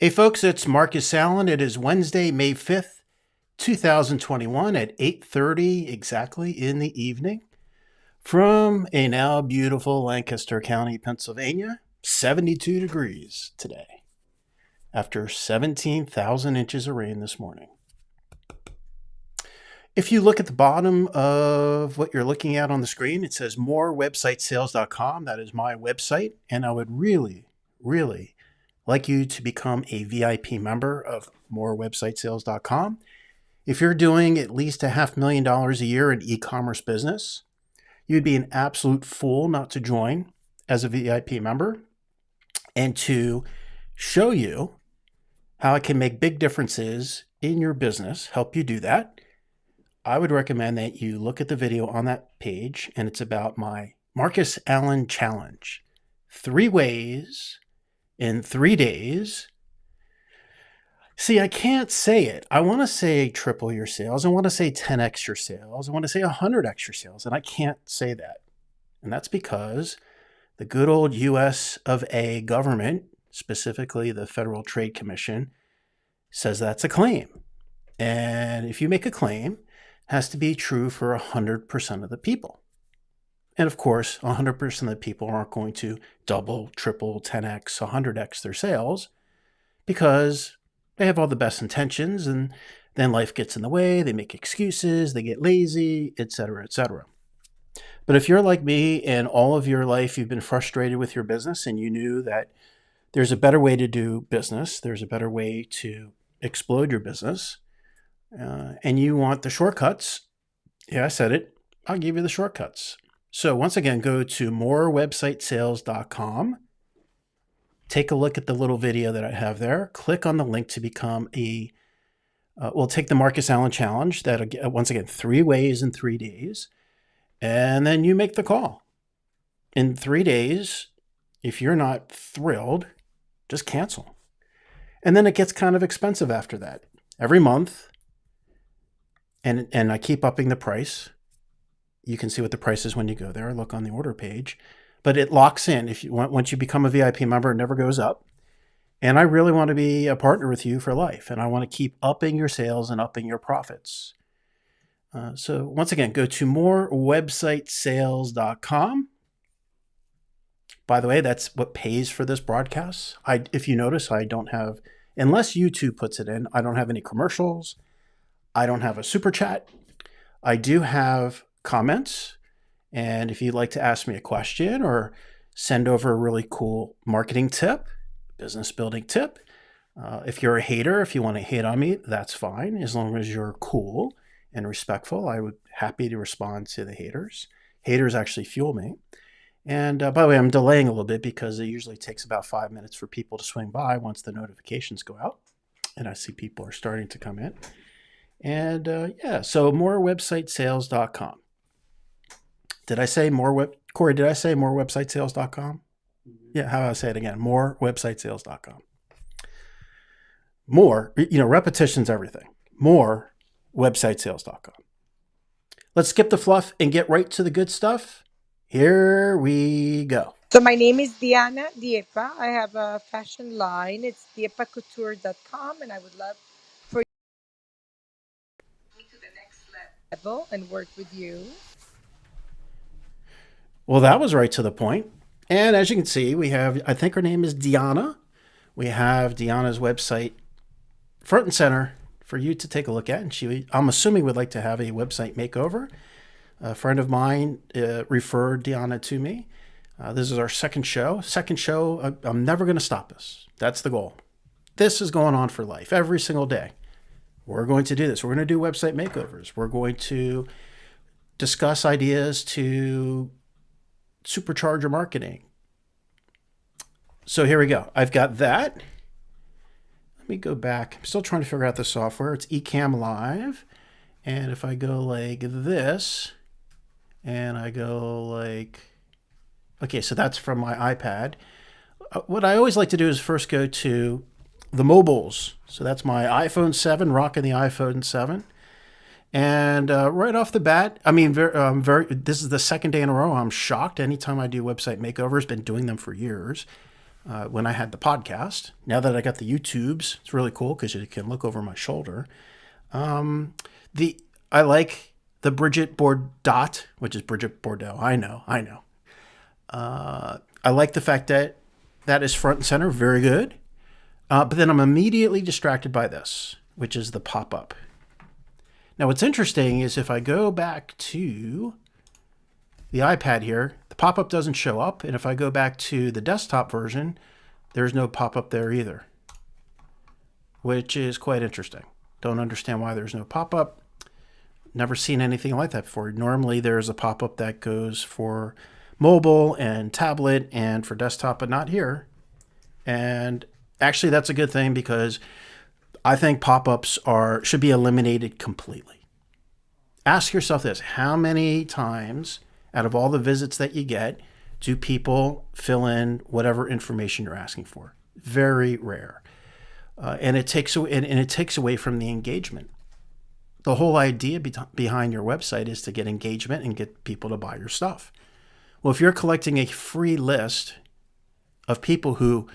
Hey folks, it's Markus Allen. It is Wednesday, May 5th, 2021 at 8:30 exactly in the evening from a now beautiful Lancaster County, Pennsylvania. 72 degrees today after 17,000 inches of rain this morning. If you look at the bottom of what you're looking at on the screen, it says morewebsitesales.com. That is my website, and I would really like you to become a VIP member of morewebsitesales.com. If you're doing at least $500,000 a year in e-commerce business, you'd be an absolute fool not to join as a VIP member. And to show you how I can make big differences in your business, help you do that, I would recommend that you look at the video on that page, and it's about my Markus Allen Challenge. 3 ways in 3 days. See, I can't say it. I want to say triple your sales. I want to say 10x your sales. I want to say 100x your sales, and I can't say that. And that's because the good old US of A government, specifically the Federal Trade Commission, says that's a claim. And if you make a claim, it has to be true for 100% of the people. And of course, 100% of the people aren't going to double, triple, 10x, 100x their sales because they have all the best intentions, and then life gets in the way, they make excuses, they get lazy, etc., etc. But if you're like me and all of your life you've been frustrated with your business and you knew that there's a better way to do business, there's a better way to explode your business, and you want the shortcuts, yeah, I said it, I'll give you the shortcuts. So once again, go to morewebsitesales.com. Take a look at the little video that I have there. Click on the link to become we'll take the Markus Allen Challenge. That once again, 3 ways in 3 days. And then you make the call. In 3 days, if you're not thrilled, just cancel. And then it gets kind of expensive after that. Every month, and I keep upping the price. You can see what the price is when you go there. Look on the order page. But it locks in. Once you become a VIP member, it never goes up. And I really want to be a partner with you for life. And I want to keep upping your sales and upping your profits. So once again, go to morewebsitesales.com. By the way, that's what pays for this broadcast. If you notice, I don't have, unless YouTube puts it in, I don't have any commercials. I don't have a super chat. I do have comments. And if you'd like to ask me a question or send over a really cool marketing tip, business building tip, if you're a hater, if you want to hate on me, that's fine. As long as you're cool and respectful, I would happy to respond to the haters. Haters actually fuel me. And by the way, I'm delaying a little bit because it usually takes about 5 minutes for people to swing by once the notifications go out. And I see people are starting to come in. And so morewebsitesales.com. Did I say Corey, did I say morewebsitesales.com? Yeah, how do I say it again? Morewebsitesales.com. More, repetition's everything. Morewebsitesales.com. Let's skip the fluff and get right to the good stuff. Here we go. So my name is Diana Diepa. I have a fashion line. It's diepacouture.com, and I would love for you to go to the next level and work with you. Well, that was right to the point. And as you can see, we have, I think her name is Diana. We have Diana's website front and center for you to take a look at. And I'm assuming, would like to have a website makeover. A friend of mine referred Diana to me. This is our second show. I'm never going to stop this. That's the goal. This is going on for life every single day. We're going to do this. We're going to do website makeovers. We're going to discuss ideas to supercharge your marketing. So here we go. I've got that. Let me go back. I'm still trying to figure out the software. It's Ecamm Live. And if I go like this, and I go like, okay, so that's from my iPad. What I always like to do is first go to the mobiles. So that's my iPhone 7, rocking the iPhone 7. And right off the bat, I mean, this is the second day in a row I'm shocked. Anytime I do website makeovers, been doing them for years. when I had the podcast. Now that I got the YouTubes, it's really cool because you can look over my shoulder. I like the Bridget Bordot, which is Bridget Bordeaux. I know. I like the fact that that is front and center, very good. But then I'm immediately distracted by this, which is the pop-up. Now, what's interesting is if I go back to the iPad here, the pop-up doesn't show up. And if I go back to the desktop version, there's no pop-up there either, which is quite interesting. Don't understand why there's no pop-up. Never seen anything like that before. Normally, there's a pop-up that goes for mobile and tablet and for desktop, but not here. And actually, that's a good thing because I think pop-ups should be eliminated completely. Ask yourself this: how many times out of all the visits that you get do people fill in whatever information you're asking for? Very rare. And it takes away from the engagement. The whole idea behind your website is to get engagement and get people to buy your stuff. Well, if you're collecting a free list of people who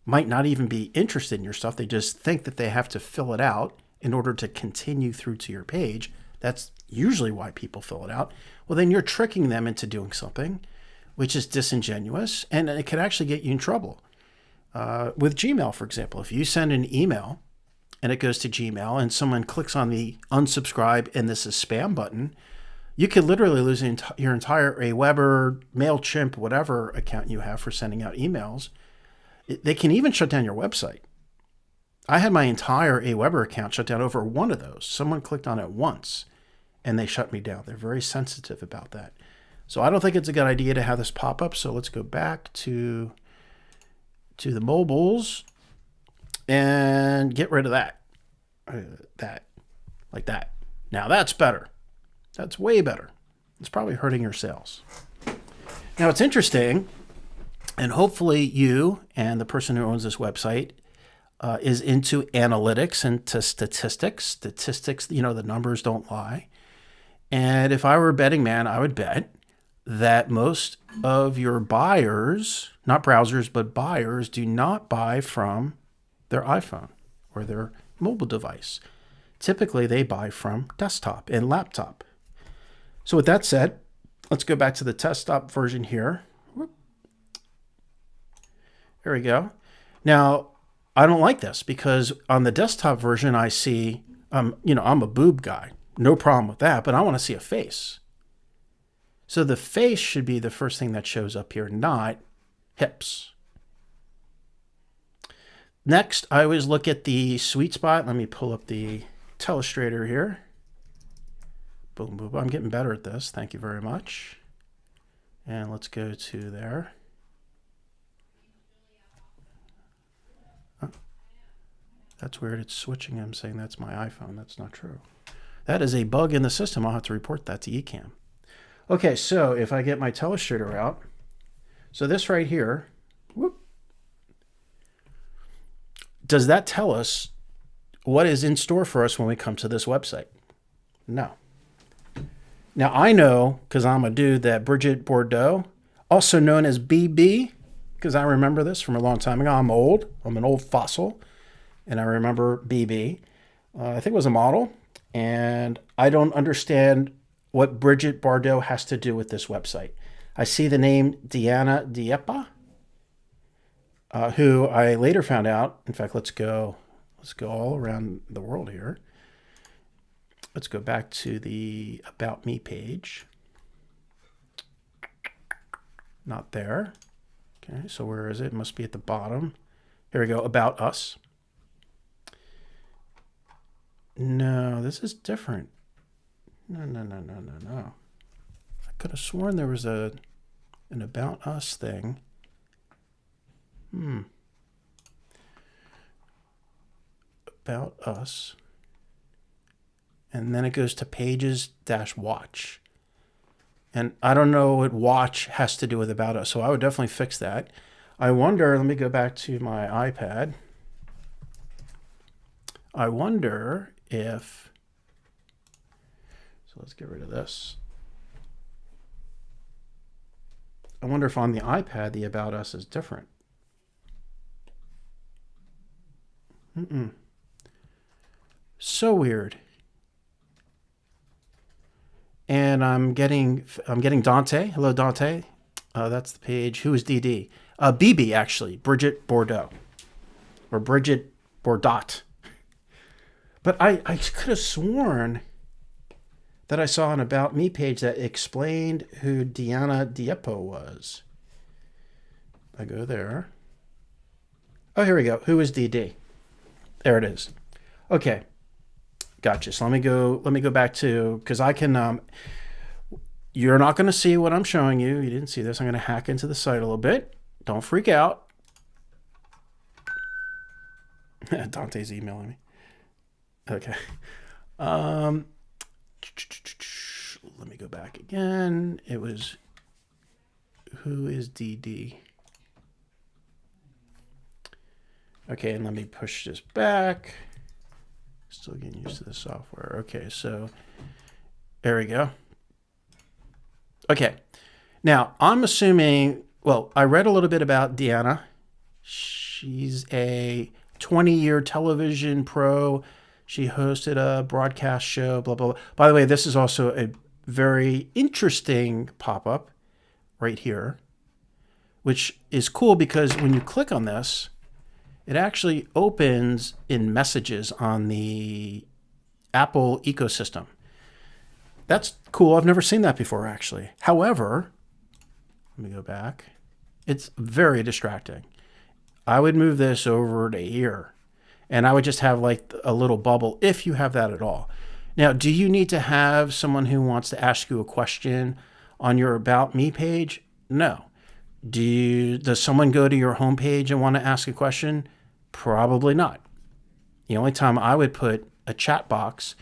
might not even be interested in your stuff, they just think that they have to fill it out in order to continue through to your page. That's usually why people fill it out. Well, then you're tricking them into doing something which is disingenuous, and it can actually get you in trouble. With Gmail, for example, if you send an email and it goes to Gmail and someone clicks on the unsubscribe and this is spam button, you could literally lose your entire Aweber, MailChimp, whatever account you have for sending out emails. They can even shut down your website. I had my entire Aweber account shut down over one of those. Someone clicked on it once and they shut me down. They're very sensitive about that. So I don't think it's a good idea to have this pop up. So let's go back to the mobiles and get rid of that. Like that. Now that's better. That's way better. It's probably hurting your sales. Now it's interesting, and hopefully you and the person who owns this website is into analytics and to statistics. Statistics, the numbers don't lie. And if I were a betting man, I would bet that most of your buyers, not browsers, but buyers, do not buy from their iPhone or their mobile device. Typically, they buy from desktop and laptop. So with that said, let's go back to the desktop version here. There we go. Now, I don't like this because on the desktop version, I see, I'm a boob guy. No problem with that, but I want to see a face. So the face should be the first thing that shows up here, not hips. Next, I always look at the sweet spot. Let me pull up the Telestrator here. Boom, boom, boom. I'm getting better at this. Thank you very much. And let's go to there. Oh, that's weird. It's switching. I'm saying that's my iPhone. That's not true. That is a bug in the system. I'll have to report that to Ecamm. Okay, so if I get my Telestrator out, so this right here, does that tell us what is in store for us when we come to this website? No. Now I know, because I'm a dude, that Bridget Bordeaux, also known as BB, because I remember this from a long time ago. I'm old. I'm an old fossil, and I remember BB. I think it was a model, and I don't understand what Bridget Bardot has to do with this website. I see the name Diana Diepa, who I later found out. In fact, let's go all around the world here. Let's go back to the About Me page. Not there. Okay, so where is it? It must be at the bottom. Here we go, About Us. No, this is different. No. I could have sworn there was an About Us thing. About Us. And then it goes to Pages-Watch. And I don't know what watch has to do with About Us, so I would definitely fix that. I wonder, let me go back to my iPad. I wonder if, so let's get rid of this. I wonder if on the iPad, the About Us is different. So weird. And I'm getting Dante. Hello, Dante. That's the page. Who is DD? BB, actually. Bridget Bordeaux. Or Bridget Bordeaux. But I could have sworn that I saw an About Me page that explained who Diana Diepo was. I go there. Oh, here we go. Who is DD? There it is. Okay. Gotcha. So let me go back to, because I can, you're not going to see what I'm showing you. You didn't see this. I'm going to hack into the site a little bit. Don't freak out. Dante's emailing me. Okay. Let me go back again. It was, who is DD? Okay, and let me push this back. Still getting used to the software. Okay, so there we go. Okay, now I'm assuming, well, I read a little bit about Deanna. She's a 20-year television pro. She hosted a broadcast show, blah, blah, blah. By the way, this is also a very interesting pop-up right here, which is cool because when you click on this, it actually opens in messages on the Apple ecosystem. That's cool. I've never seen that before, actually. However, let me go back. It's very distracting. I would move this over to here, and I would just have like a little bubble if you have that at all. Now, do you need to have someone who wants to ask you a question on your About Me page? No. Does someone go to your homepage and want to ask a question? Probably not. The only time I would put a chat box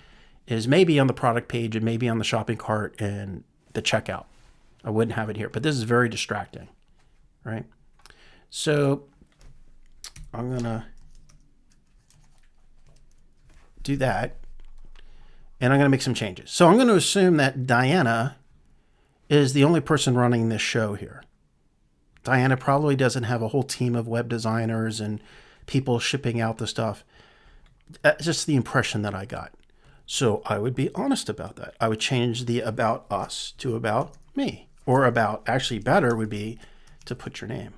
is maybe on the product page and maybe on the shopping cart and the checkout. I wouldn't have it here, but this is very distracting, right? So I'm going to do that, and I'm going to make some changes. So I'm going to assume that Diana is the only person running this show here. Diana probably doesn't have a whole team of web designers and people shipping out the stuff. That's just the impression that I got. So I would be honest about that. I would change the About Us to About Me. Or about, actually better would be to put your name.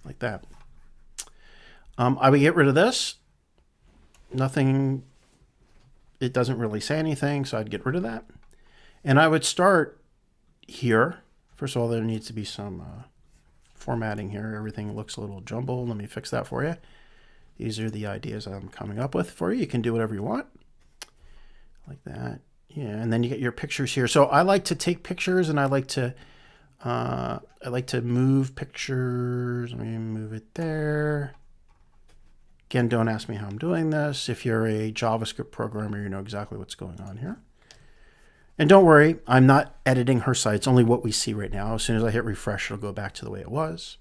Like that. I would get rid of this. Nothing, it doesn't really say anything, so I'd get rid of that. And I would start here. First of all, there needs to be some formatting here. Everything looks a little jumbled. Let me fix that for you. These are the ideas I'm coming up with for you. You can do whatever you want. Like that. Yeah, and then you get your pictures here. So I like to take pictures, and I like to move pictures. Let me move it there. Again, don't ask me how I'm doing this. If you're a JavaScript programmer, you know exactly what's going on here. And don't worry, I'm not editing her site. It's only what we see right now. As soon as I hit refresh, it'll go back to the way it was.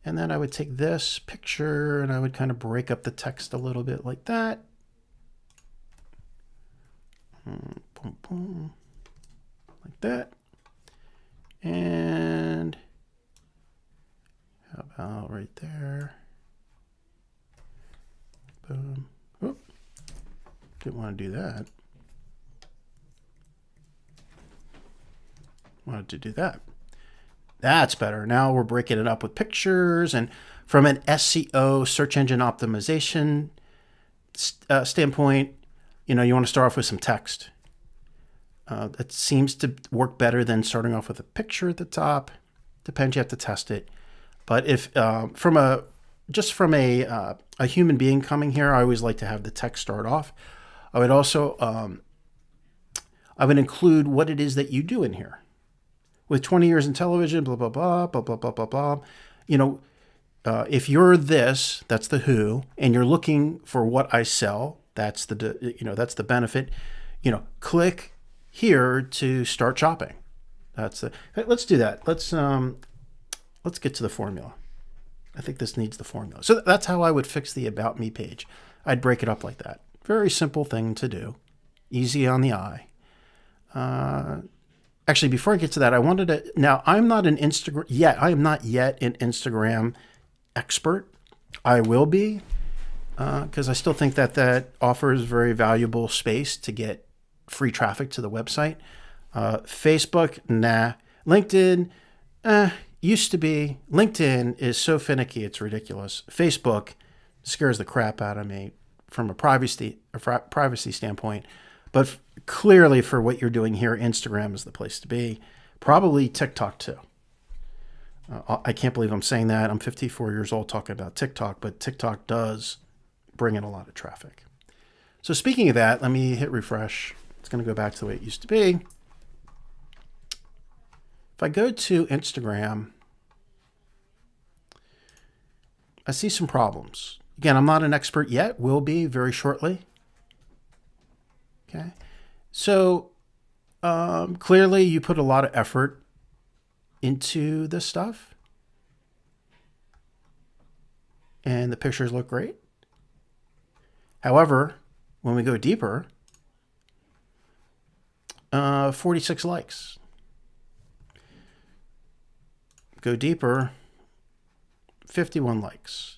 And then I would take this picture and I would kind of break up the text a little bit like that. Boom, boom, like that. And how about right there? Boom. Oop. Didn't want to do that. Wanted to do that. That's better. Now we're breaking it up with pictures, and from an SEO, search engine optimization standpoint, you want to start off with some text. That seems to work better than starting off with a picture at the top. Depends, you have to test it. But if from a human being coming here, I always like to have the text start off. I would also I would include what it is that you do in here. With 20 years in television, blah, blah, blah, blah, blah, blah, blah, blah. If you're this, that's the who, and you're looking for what I sell, that's the benefit. Click here to start shopping. Let's do that. Let's get to the formula. I think this needs the formula. So that's how I would fix the About Me page. I'd break it up like that. Very simple thing to do. Easy on the eye. Actually, before I get to that, I am not yet an Instagram expert. I will be, because I still think that that offers very valuable space to get free traffic to the website. Facebook, nah. LinkedIn, used to be. LinkedIn is so finicky, it's ridiculous. Facebook scares the crap out of me from a privacy standpoint. But clearly, for what you're doing here, Instagram is the place to be. Probably TikTok too. I can't believe I'm saying that. I'm 54 years old talking about TikTok, but TikTok does bring in a lot of traffic. So speaking of that, let me hit refresh. It's going to go back to the way it used to be. If I go to Instagram, I see some problems. Again, I'm not an expert yet. Will be very shortly. Okay. So clearly you put a lot of effort into this stuff. And the pictures look great. However, when we go deeper, 46 likes. Go deeper, 51 likes.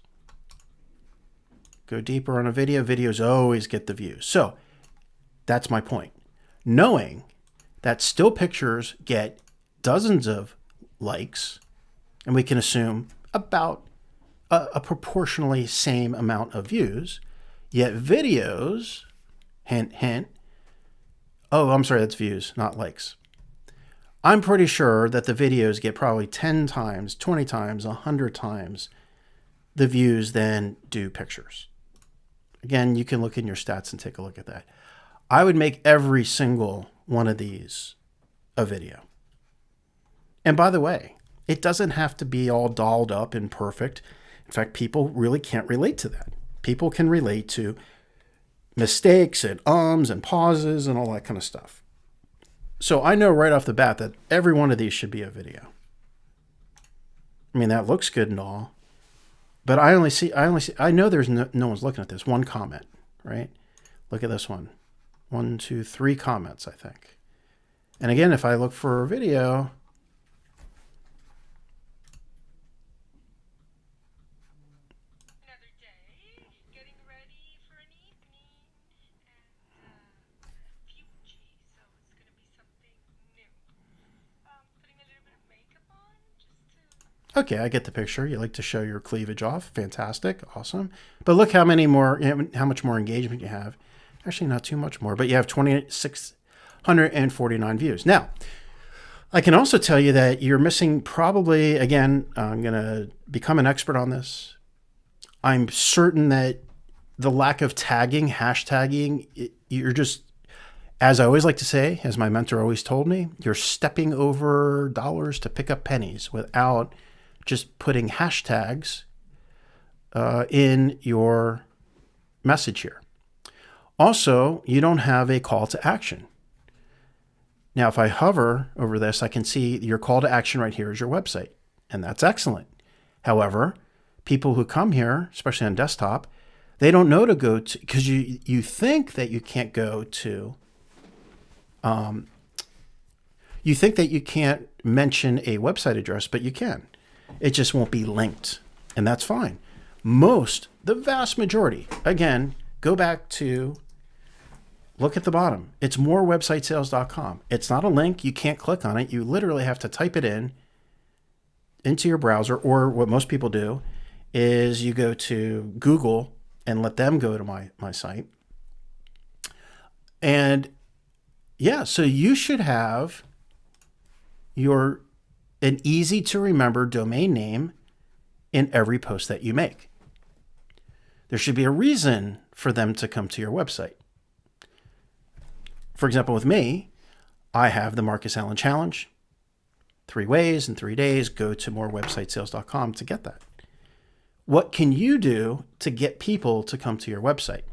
Go deeper on a video. Videos always get the views. So that's my point. Knowing that still pictures get dozens of likes, and we can assume about a proportionally same amount of views, yet videos, hint, hint, oh, I'm sorry, that's views, not likes. I'm pretty sure that the videos get probably 10 times, 20 times, 100 times the views than do pictures. Again, you can look in your stats and take a look at that. I would make every single one of these a video. And by the way, it doesn't have to be all dolled up and perfect. In fact, people really can't relate to that. People can relate to mistakes and ums and pauses and all that kind of stuff. So I know right off the bat that every one of these should be a video. I mean, that looks good and all, but I know there's no one's looking at this. One comment, right? Look at this one. 1, 2, 3 comments, I think. And again, if I look for a video, okay, I get the picture. You like to show your cleavage off. Fantastic. Awesome. But look how much more engagement you have. Actually, not too much more, but you have 2,649 views. Now, I can also tell you that you're missing probably, again, I'm going to become an expert on this. I'm certain that the lack of tagging, hashtagging, you're just, as I always like to say, as my mentor always told me, you're stepping over dollars to pick up pennies without just putting hashtags in your message here. Also, you don't have a call to action. Now, if I hover over this, I can see your call to action right here is your website, and that's excellent. However, people who come here, especially on desktop, they don't know to go to, because you think that you can't go to, you think that you can't mention a website address, but you can. It just won't be linked, and that's fine. The vast majority, again, go back to, look at the bottom. It's morewebsitesales.com. It's not a link. You can't click on it. You literally have to type it into your browser, or what most people do is you go to Google and let them go to my site. And yeah, so you should have an easy to remember domain name in every post that you make. There should be a reason for them to come to your website. For example, with me, I have the Markus Allen Challenge. 3 ways in 3 days. Go to morewebsitesales.com to get that. What can you do to get people to come to your website?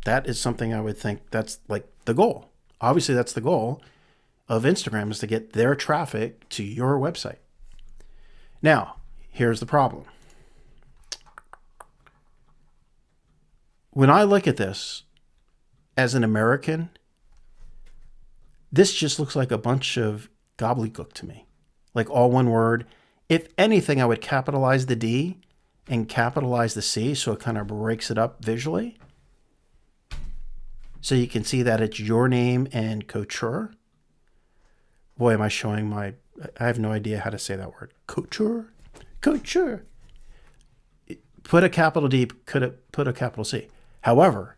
That is something I would think that's like the goal. Obviously, that's the goal of Instagram, is to get their traffic to your website. Now, here's the problem. When I look at this as an American, this just looks like a bunch of gobbledygook to me, like all one word. If anything, I would capitalize the D and capitalize the C so it kind of breaks it up visually. So you can see that it's your name and couture. Boy, am I showing I have no idea how to say that word. Couture? Couture. Put a capital D, put a capital C. However,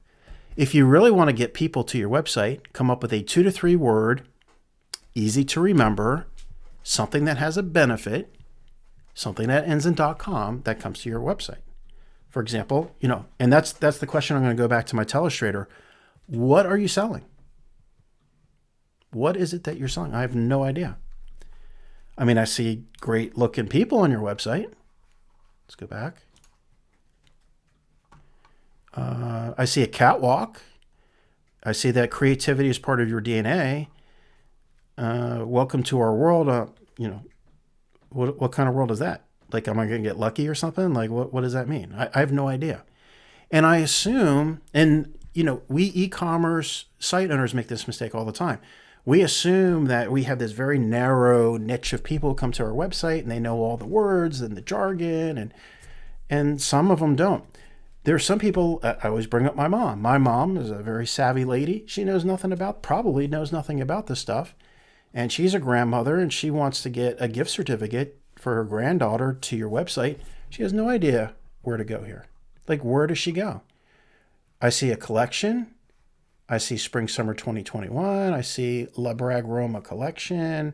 if you really want to get people to your website, come up with a 2 to 3 word, easy to remember, something that has a benefit, something that ends in .com that comes to your website. For example, and that's the question. I'm going to go back to my telestrator. What are you selling? What is it that you're selling? I have no idea. I mean, I see great looking people on your website. Let's go back. I see a catwalk. I see that creativity is part of your DNA. Welcome to our world. What kind of world is that? Like, am I going to get lucky or something? Like, what does that mean? I have no idea. And I assume, and we e-commerce site owners make this mistake all the time. We assume that we have this very narrow niche of people who come to our website and they know all the words and the jargon, and some of them don't. There are some people, I always bring up my mom. My mom is a very savvy lady. She probably knows nothing about this stuff. And she's a grandmother and she wants to get a gift certificate for her granddaughter to your website. She has no idea where to go here. Like, where does she go? I see a collection. I see Spring Summer 2021. I see La Bragg Roma collection.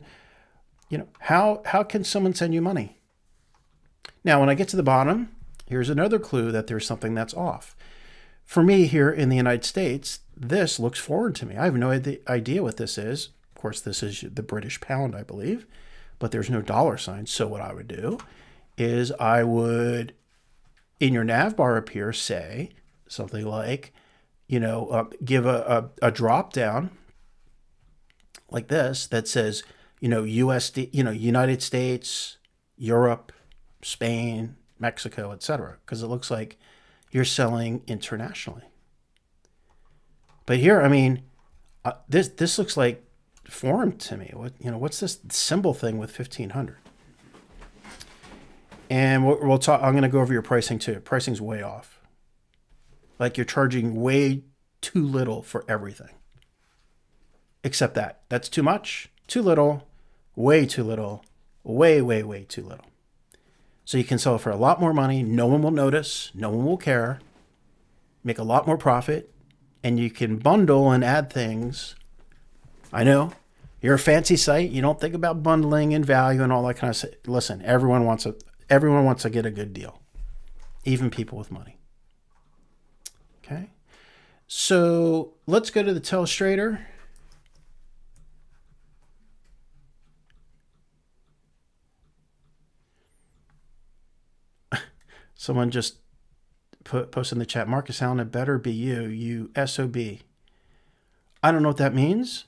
How can someone send you money? Now, when I get to the bottom, here's another clue that there's something that's off. For me here in the United States, this looks foreign to me. I have no idea what this is. Of course, this is the British pound, I believe, but there's no dollar sign. So what I would do is I would, in your nav bar up here, say something like, give a drop down like this that says, USD, United States, Europe, Spain, Mexico, etc., because it looks like you're selling internationally. But here, I mean, this looks like foreign to me. What's this symbol thing with 1500? And we'll talk. I'm going to go over your pricing too. Pricing's way off. Like, you're charging way too little for everything. Except that. That's too much, too little, way too little, way, way, way too little. So you can sell it for a lot more money. No one will notice. No one will care. Make a lot more profit. And you can bundle and add things. I know. You're a fancy site. You don't think about bundling and value and all that kind of stuff. Listen, everyone wants to get a good deal. Even people with money. Okay. So let's go to the telestrator. Someone just posted in the chat, Markus Allen, it better be you SOB. I don't know what that means,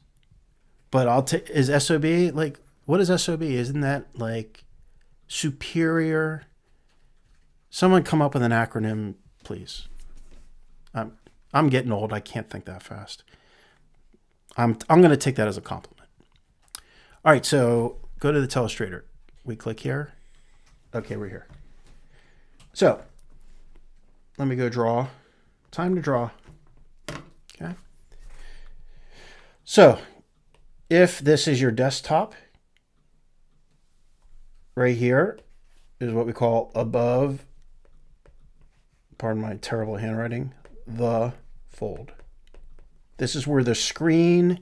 but is SOB, like, what is SOB? Isn't that like superior? Someone come up with an acronym, please. I'm getting old. I can't think that fast. I'm going to take that as a compliment. All right, so go to the telestrator. We click here. Okay, we're here. So let me go draw. Time to draw. Okay. So if this is your desktop, right here is what we call above, pardon my terrible handwriting, the fold. This is where the screen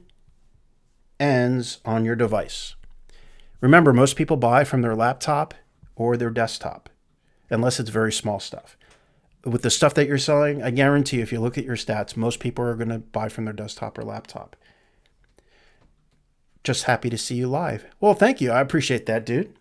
ends on your device. Remember, most people buy from their laptop or their desktop, unless it's very small stuff. With the stuff that you're selling, I guarantee you, if you look at your stats, most people are going to buy from their desktop or laptop. Just happy to see you live. Well, thank you. I appreciate that, dude.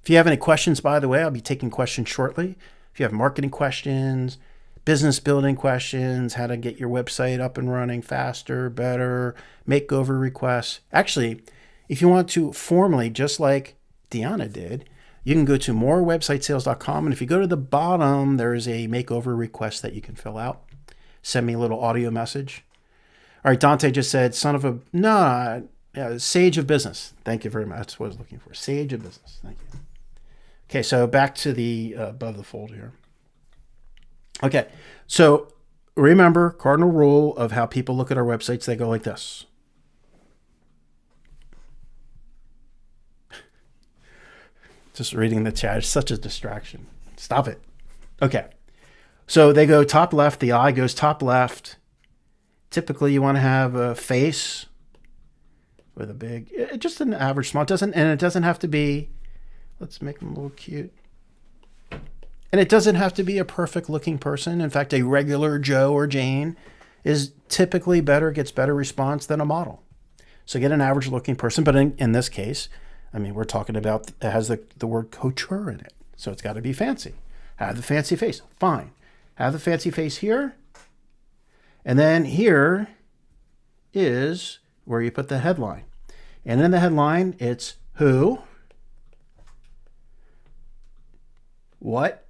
If you have any questions, by the way, I'll be taking questions shortly. If you have marketing questions, business building questions, how to get your website up and running faster, better, makeover requests. Actually, if you want to formally, just like Deanna did, you can go to morewebsitesales.com. And if you go to the bottom, there's a makeover request that you can fill out. Send me a little audio message. All right, Dante just said, sage of business. Thank you very much. That's what I was looking for. Sage of business. Thank you. Okay, so back to the above the fold here. Okay, so remember, cardinal rule of how people look at our websites, they go like this. Just reading the chat is such a distraction. Stop it. Okay, so they go top left, the eye goes top left. Typically, you want to have a face with a big, just an average small. It doesn't have to be, let's make them a little cute. And it doesn't have to be a perfect looking person. In fact, a regular Joe or Jane is typically better, gets better response than a model. So get an average looking person. But in this case, I mean, we're talking about, it has the word couture in it. So it's got to be fancy. Have the fancy face. Fine. Have the fancy face here. And then here is where you put the headline. And in the headline, it's who, what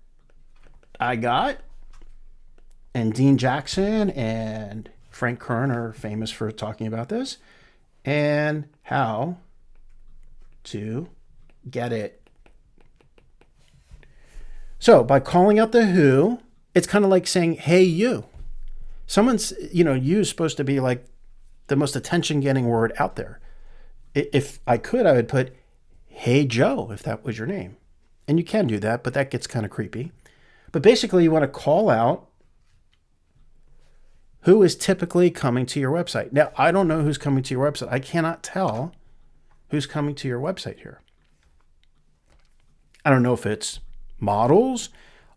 I got, and Dean Jackson and Frank Kern are famous for talking about this, and how to get it. So by calling out the who, it's kind of like saying, hey, you. Someone's, you is supposed to be like the most attention getting word out there. If I could, I would put, hey, Joe, if that was your name. And you can do that, but that gets kind of creepy. But basically, you want to call out who is typically coming to your website. Now, I don't know who's coming to your website. I cannot tell who's coming to your website here. I don't know if it's models.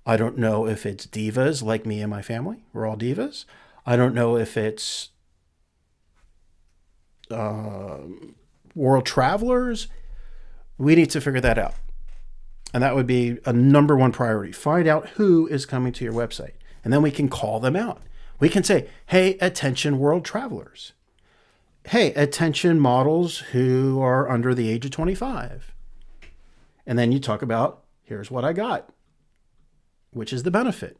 I don't know if it's divas like me and my family. We're all divas. I don't know if it's world travelers. We need to figure that out. And that would be a number one priority. Find out who is coming to your website. And then we can call them out. We can say, hey, attention world travelers. Hey, attention models who are under the age of 25. And then you talk about, here's what I got, which is the benefit.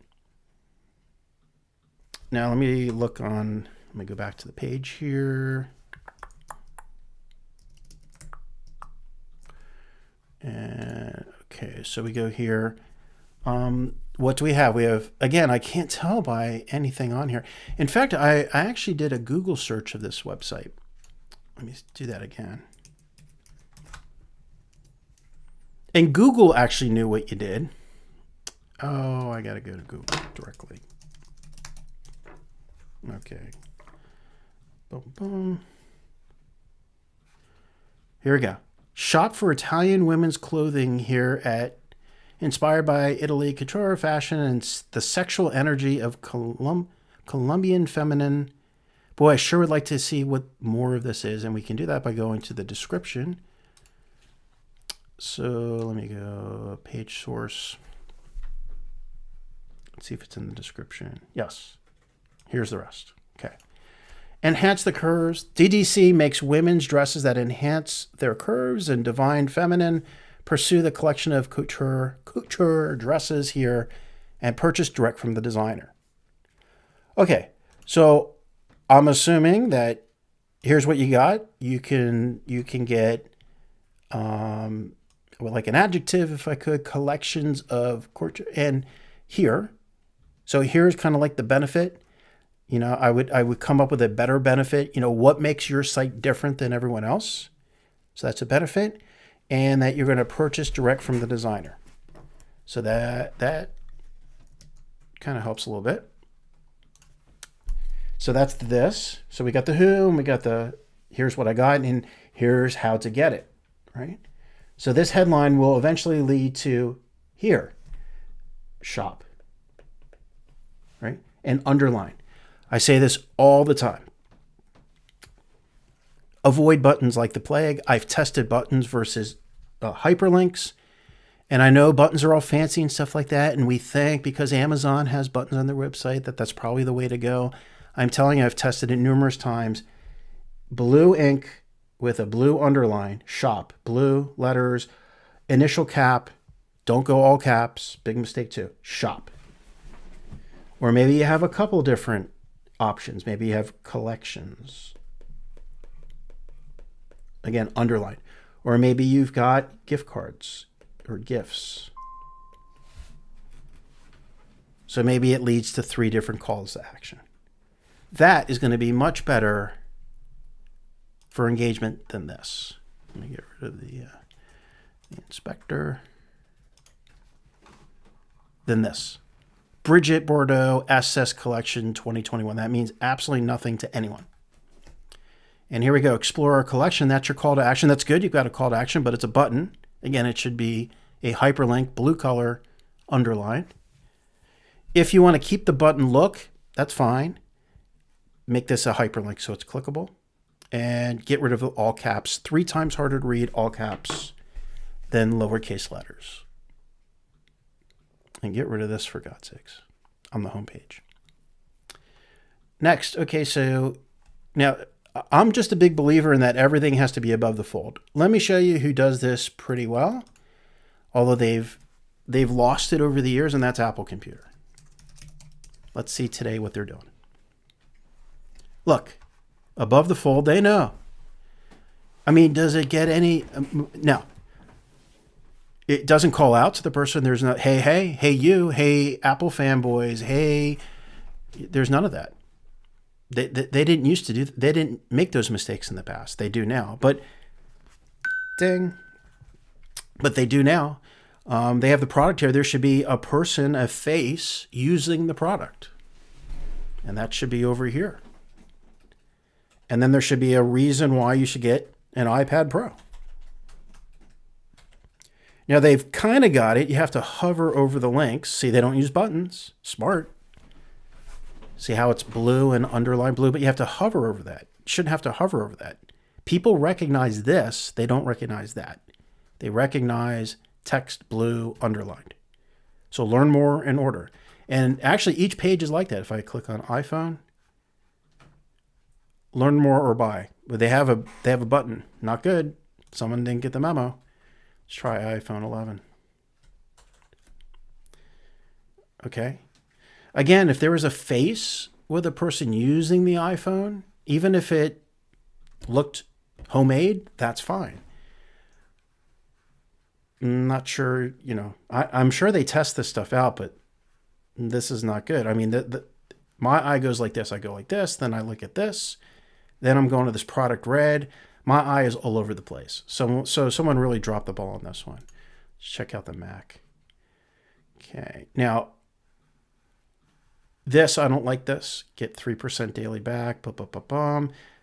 Now let me go back to the page here. And okay, so we go here. What do we have? We have, again, I can't tell by anything on here. In fact, I actually did a Google search of this website. Let me do that again. And Google actually knew what you did. Oh, I got to go to Google directly. Okay. Boom, boom. Here we go. Shop for Italian women's clothing here at inspired by Italy, couture, fashion, and the sexual energy of Colombian feminine. Boy, I sure would like to see what more of this is, and we can do that by going to the description. So let me go page source. Let's see if it's in the description. Yes. Here's the rest. Okay. Enhance the curves. DDC makes women's dresses that enhance their curves and divine feminine. Pursue the collection of couture dresses here and purchase direct from the designer. Okay, so I'm assuming that here's what you got. You can get like an adjective, if I could, collections of couture, and here. So here's kind of like the benefit. I would come up with a better benefit. What makes your site different than everyone else? So that's a benefit, and that you're going to purchase direct from the designer. So that kind of helps a little bit. So that's this. So we got the who, and we got the here's what I got, and here's how to get it, right? So this headline will eventually lead to here, shop, right? And underline. I say this all the time. Avoid buttons like the plague. I've tested buttons versus hyperlinks. And I know buttons are all fancy and stuff like that. And we think because Amazon has buttons on their website that that's probably the way to go. I'm telling you, I've tested it numerous times. Blue ink with a blue underline, shop, blue letters, initial cap. Don't go all caps. Big mistake too. Shop. Or maybe you have a couple different options. Maybe you have collections. Again, underline. Or maybe you've got gift cards. or GIFs. So maybe it leads to 3 different calls to action. That is going to be much better for engagement than this. Let me get rid of the inspector. Than this. Bridget Bordeaux SS Collection 2021. That means absolutely nothing to anyone. And here we go. Explore our collection. That's your call to action. That's good. You've got a call to action, but it's a button. Again, it should be a hyperlink, blue color, underlined. If you want to keep the button look, that's fine. Make this a hyperlink so it's clickable. And get rid of the all caps. 3 times harder to read all caps than lowercase letters. And get rid of this for God's sakes on the homepage. Next, okay, so now I'm just a big believer in that everything has to be above the fold. Let me show you who does this pretty well, although they've lost it over the years, and that's Apple Computer. Let's see today what they're doing. Look, above the fold, they know. I mean, does it get any... No. It doesn't call out to the person. There's no, hey, you, hey, Apple fanboys, hey. There's none of that. They didn't used to do... They didn't make those mistakes in the past. They do now. But, ding. But they do now. They have the product here. There should be a person, a face, using the product. And that should be over here. And then there should be a reason why you should get an iPad Pro. Now they've kind of got it. You have to hover over the links. See, they don't use buttons. Smart. See how it's blue and underlined blue, but you have to hover over that. You shouldn't have to hover over that. People recognize this. They don't recognize that. They recognize text blue underlined. So learn more and order. And actually each page is like that. If I click on iPhone, learn more or buy. But they have a button. Not good. Someone didn't get the memo. Let's try iPhone 11. Okay. Again, if there was a face with a person using the iPhone, even if it looked homemade, that's fine. I'm not sure, I'm sure they test this stuff out, but this is not good. I mean, my eye goes like this. I go like this. Then I look at this. Then I'm going to this product red. My eye is all over the place. So someone really dropped the ball on this one. Let's check out the Mac. Okay. Now, this, I don't like this. Get 3% daily back.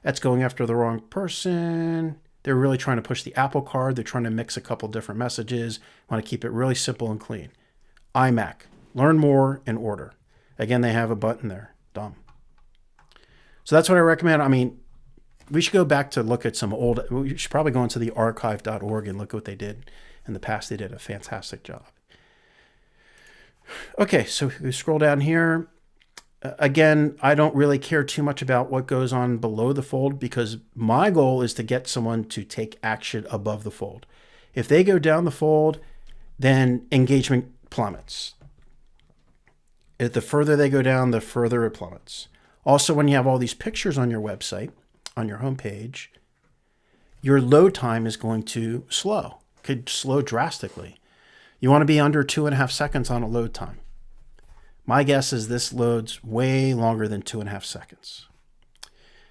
That's going after the wrong person. They're really trying to push the Apple card. They're trying to mix a couple different messages. Want to keep it really simple and clean. iMac. Learn more and order. Again, they have a button there. Dumb. So that's what I recommend. I mean, we should go back to look at some old... We should probably go into the archive.org and look at what they did in the past. They did a fantastic job. Okay, so we scroll down here. Again, I don't really care too much about what goes on below the fold because my goal is to get someone to take action above the fold. If they go down the fold, then engagement plummets. If the further they go down, the further it plummets. Also, when you have all these pictures on your website, on your homepage, your load time is going to slow. Could slow drastically. You want to be under 2.5 seconds on a load time. My guess is this loads way longer than 2.5 seconds.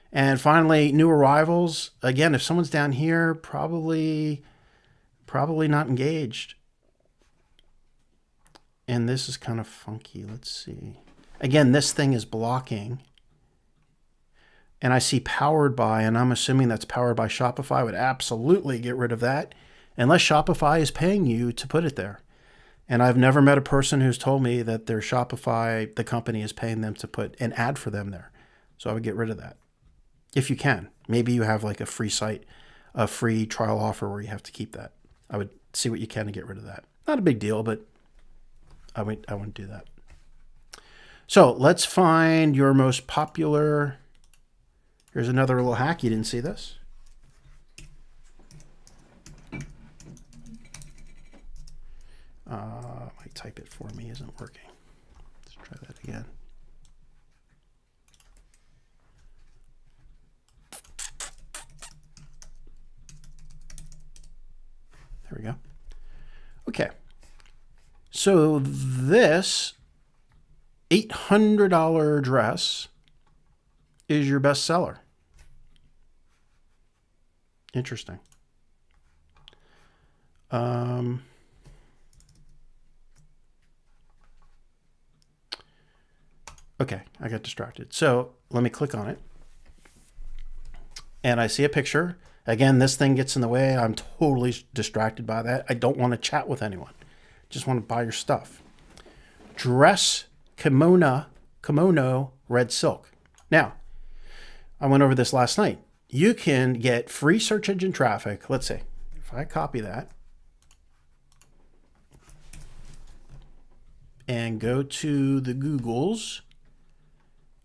And finally, new arrivals. Again, if someone's down here, probably not engaged. And this is kind of funky. Let's see. Again, this thing is blocking. And I see powered by, and I'm assuming that's powered by Shopify. I would absolutely get rid of that unless Shopify is paying you to put it there. And I've never met a person who's told me that their Shopify, the company, is paying them to put an ad for them there. So I would get rid of that. If you can. Maybe you have like a free site, a free trial offer where you have to keep that. I would see what you can to get rid of that. Not a big deal, but I wouldn't do that. So let's find your most popular. Here's another little hack. You didn't see this? My type it for me isn't working. Let's try that again. There we go. Okay. So this $800 dress is your best seller. Interesting. Okay, I got distracted. So let me click on it. And I see a picture. Again, this thing gets in the way. I'm totally distracted by that. I don't want to chat with anyone. Just want to buy your stuff. Dress kimono, red silk. Now, I went over this last night. You can get free search engine traffic. Let's say, if I copy that and go to the Googles,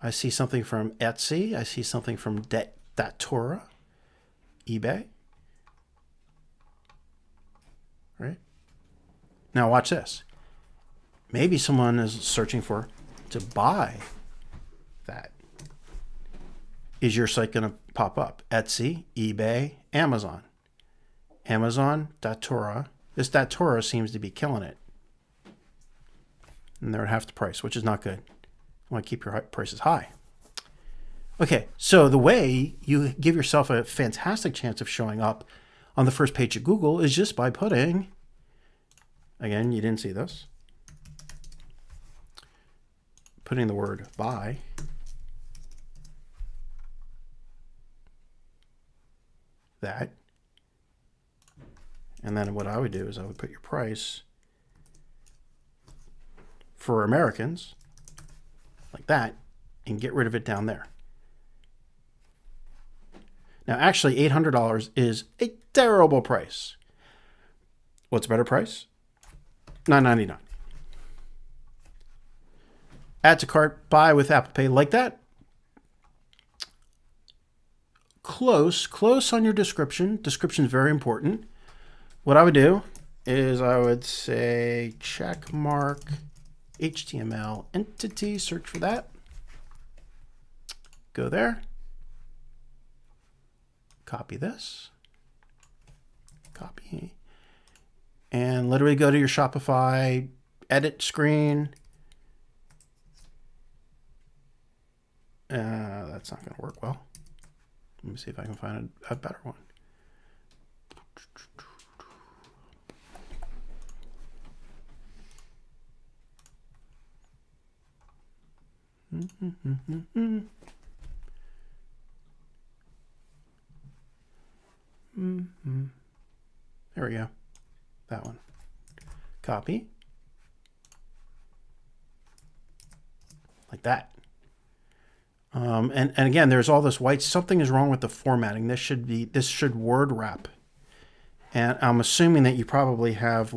I see something from Etsy. I see something from Datora, eBay. Right? Now watch this. Maybe someone is searching to buy that. Is your site going to pop up? Etsy, eBay, Amazon. Amazon, Datora. This Datora seems to be killing it. And they're at half the price, which is not good. You want to keep your prices high. Okay, so the way you give yourself a fantastic chance of showing up on the first page of Google is just by putting, again, you didn't see this, putting the word buy, that, and then what I would do is I would put your price for Americans, like that, and get rid of it down there. Now, actually, $800 is a terrible price. What's a better price? $9.99. Add to cart, buy with Apple Pay, like that. Close on your description. Description is very important. What I would do is I would say check mark HTML entity, search for that. Go there. Copy this. Copy. And literally go to your Shopify edit screen. That's not going to work well. Let me see if I can find a better one. There we go. That one. Copy. Like that. And again, there's all this white. Something is wrong with the formatting. This should word wrap. And I'm assuming that you probably have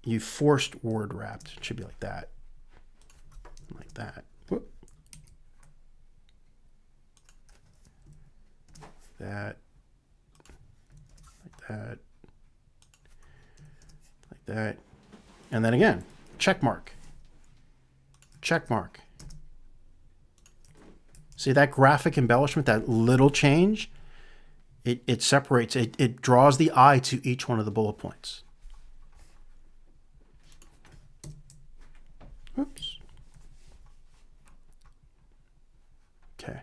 you forced word wrapped. It should be like that. Like that. Whoop. That. Like that. Like that. And then again, check mark. Check mark. See that graphic embellishment, that little change? It separates, it draws the eye to each one of the bullet points. Oops. Okay.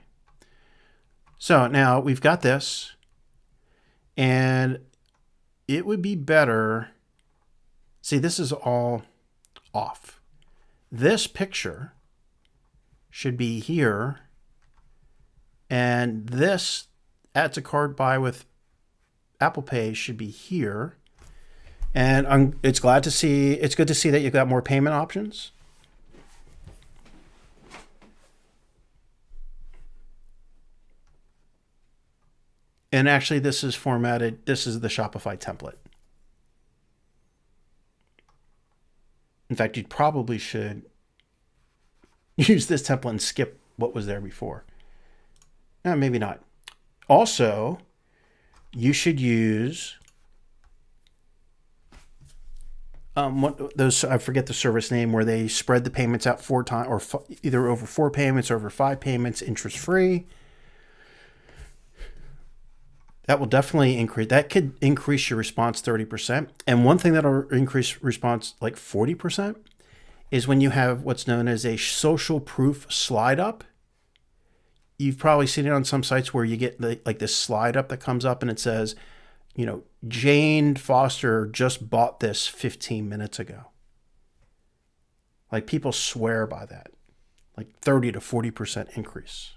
So now we've got this, and it would be better. See, this is all off. This picture should be here. And this add to cart buy with Apple Pay should be here. And it's good to see that you've got more payment options. And actually, this is formatted. This is the Shopify template. In fact, you probably should use this template and skip what was there before. Maybe not. Also, you should use I forget the service name, where they spread the payments out 4 times, or either over 4 payments or over 5 payments, interest free. That will definitely increase. That could increase your response 30%. And one thing that'll increase response like 40% is when you have what's known as a social proof slide up. You've probably seen it on some sites where you get like this slide up that comes up and it says, Jane Foster just bought this 15 minutes ago. Like people swear by that, like 30 to 40% increase.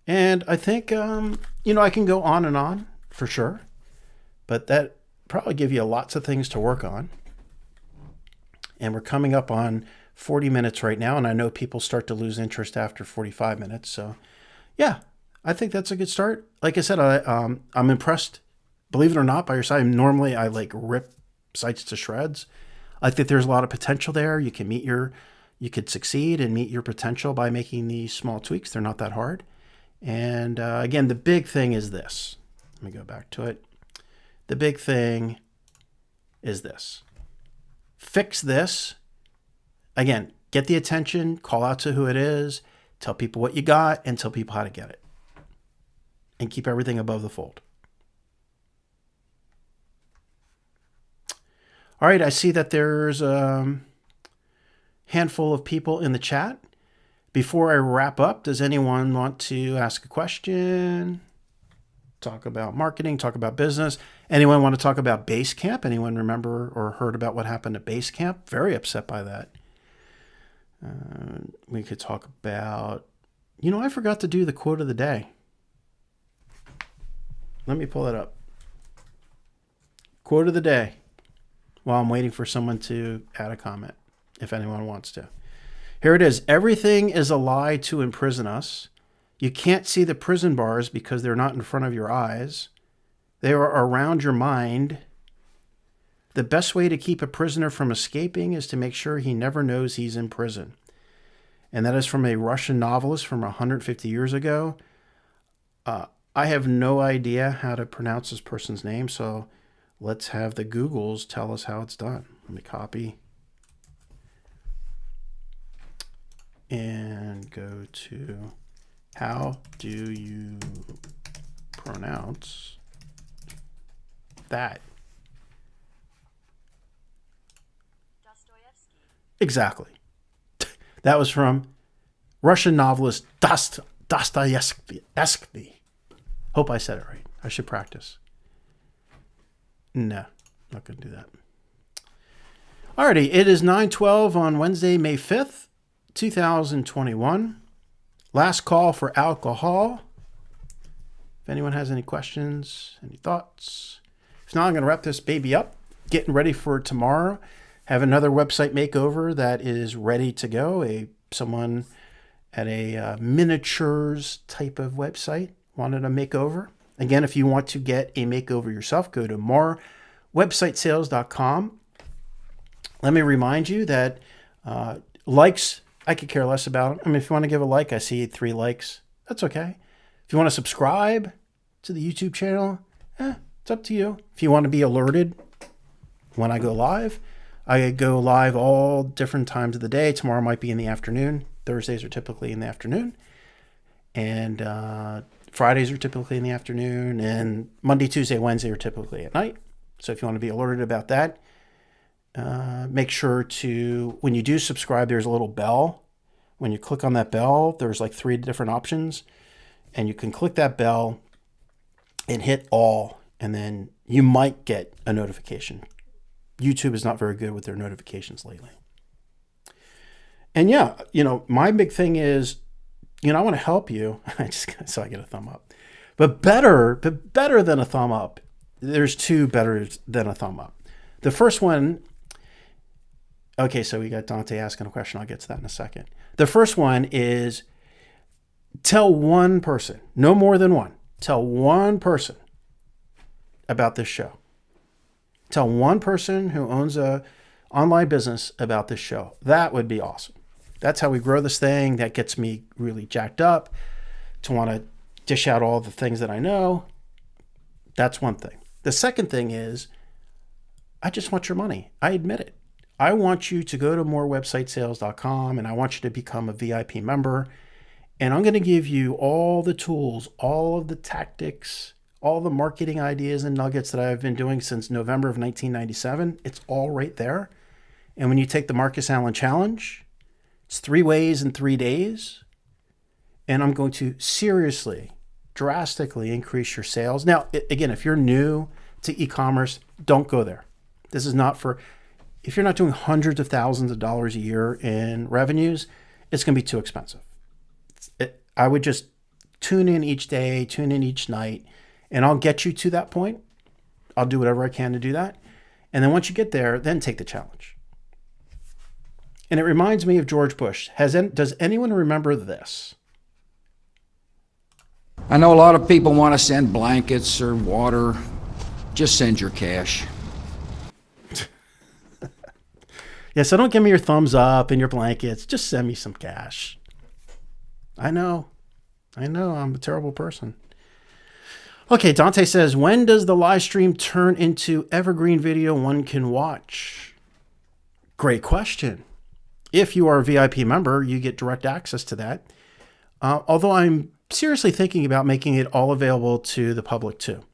And I think, I can go on and on for sure, but that probably give you lots of things to work on. And we're coming up on 40 minutes right now. And I know people start to lose interest after 45 minutes. So yeah, I think that's a good start. Like I said, I'm impressed, believe it or not, by your site. Normally I like rip sites to shreds. I think there's a lot of potential there. You could succeed and meet your potential by making these small tweaks. They're not that hard. And again, the big thing is this. Let me go back to it. The big thing is this. Fix this. Again, get the attention, call out to who it is, tell people what you got, and tell people how to get it. And keep everything above the fold. All right, I see that there's a handful of people in the chat. Before I wrap up, does anyone want to ask a question? Talk about marketing, talk about business. Anyone want to talk about Basecamp? Anyone remember or heard about what happened at Basecamp? Very upset by that. We could talk about, I forgot to do the quote of the day. Let me pull it up. Quote of the day while I'm waiting for someone to add a comment, if anyone wants to. Here it is. Everything is a lie to imprison us. You can't see the prison bars because they're not in front of your eyes. They are around your mind. The best way to keep a prisoner from escaping is to make sure he never knows he's in prison. And that is from a Russian novelist from 150 years ago. I have no idea how to pronounce this person's name, so let's have the Googles tell us how it's done. Let me copy and go to how do you pronounce that? Dostoevsky. Exactly. That was from Russian novelist Dostoevsky. Hope I said it right. I should practice. No, not going to do that. Alrighty, it is 9:12 on Wednesday, May 5th, 2021. Last call for alcohol. If anyone has any questions, any thoughts. If not, I'm going to wrap this baby up. Getting ready for tomorrow. Have another website makeover that is ready to go. Someone at a miniatures type of website wanted a makeover. Again, if you want to get a makeover yourself, go to morewebsitesales.com. Let me remind you that likes, I could care less about them. I mean, if you want to give a like, I see 3 likes. That's okay. If you want to subscribe to the YouTube channel, it's up to you. If you want to be alerted when I go live, I go live all different times of the day. Tomorrow might be in the afternoon. Thursdays are typically in the afternoon. And Fridays are typically in the afternoon. And Monday, Tuesday, Wednesday are typically at night. So if you want to be alerted about that, make sure to, when you do subscribe, there's a little bell. When you click on that bell, there's like 3 different options. And you can click that bell and hit all. And then you might get a notification. YouTube is not very good with their notifications lately. And yeah, my big thing is, I want to help you. So I get a thumb up. But better than a thumb up, there's 2 better than a thumb up. The first one, okay, so we got Dante asking a question. I'll get to that in a second. The first one is tell one person, no more than one, tell one person about this show. Tell one person who owns a online business about this show. That would be awesome. That's how we grow this thing. That gets me really jacked up to want to dish out all the things that I know. That's one thing. The second thing is, I just want your money. I admit it. I want you to go to morewebsitesales.com and I want you to become a VIP member. And I'm going to give you all the tools, all of the tactics, all the marketing ideas and nuggets that I've been doing since November of 1997. It's all right there. And when you take the Markus Allen Challenge, it's 3 ways in 3 days. And I'm going to seriously, drastically increase your sales. Now, again, if you're new to e-commerce, don't go there. This is not for, if you're not doing hundreds of thousands of dollars a year in revenues, it's going to be too expensive. I would just tune in each day, tune in each night, and I'll get you to that point. I'll do whatever I can to do that. And then once you get there, then take the challenge. And it reminds me of George Bush. Does anyone remember this? I know a lot of people want to send blankets or water. Just send your cash. Yeah, so don't give me your thumbs up and your blankets. Just send me some cash. I know, I'm a terrible person. Okay, Dante says, when does the live stream turn into evergreen video one can watch? Great question. If you are a VIP member, you get direct access to that. Although I'm seriously thinking about making it all available to the public too.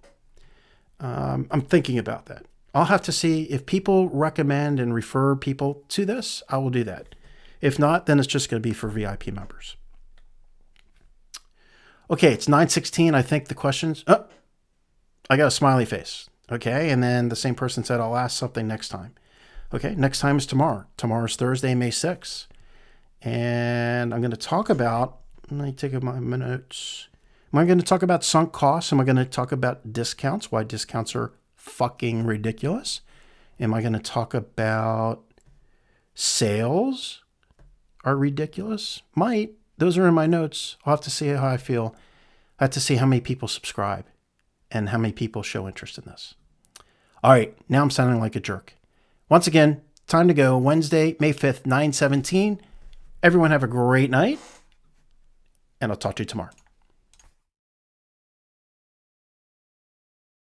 I'm thinking about that. I'll have to see if people recommend and refer people to this. I will do that. If not, then it's just going to be for VIP members. Okay, it's 9:16. I think the questions. Oh, I got a smiley face. Okay, and then the same person said, I'll ask something next time. Okay, next time is tomorrow. Tomorrow's Thursday, May 6th. And I'm going to talk about, let me take my notes. Am I going to talk about sunk costs? Am I going to talk about discounts? Why discounts are fucking ridiculous? Am I going to talk about sales are ridiculous? Might. Those are in my notes. I'll have to see how I feel. I have to see how many people subscribe and how many people show interest in this. All right, now I'm sounding like a jerk. Once again, time to go. Wednesday, May 5th, 9:17. Everyone have a great night, and I'll talk to you tomorrow.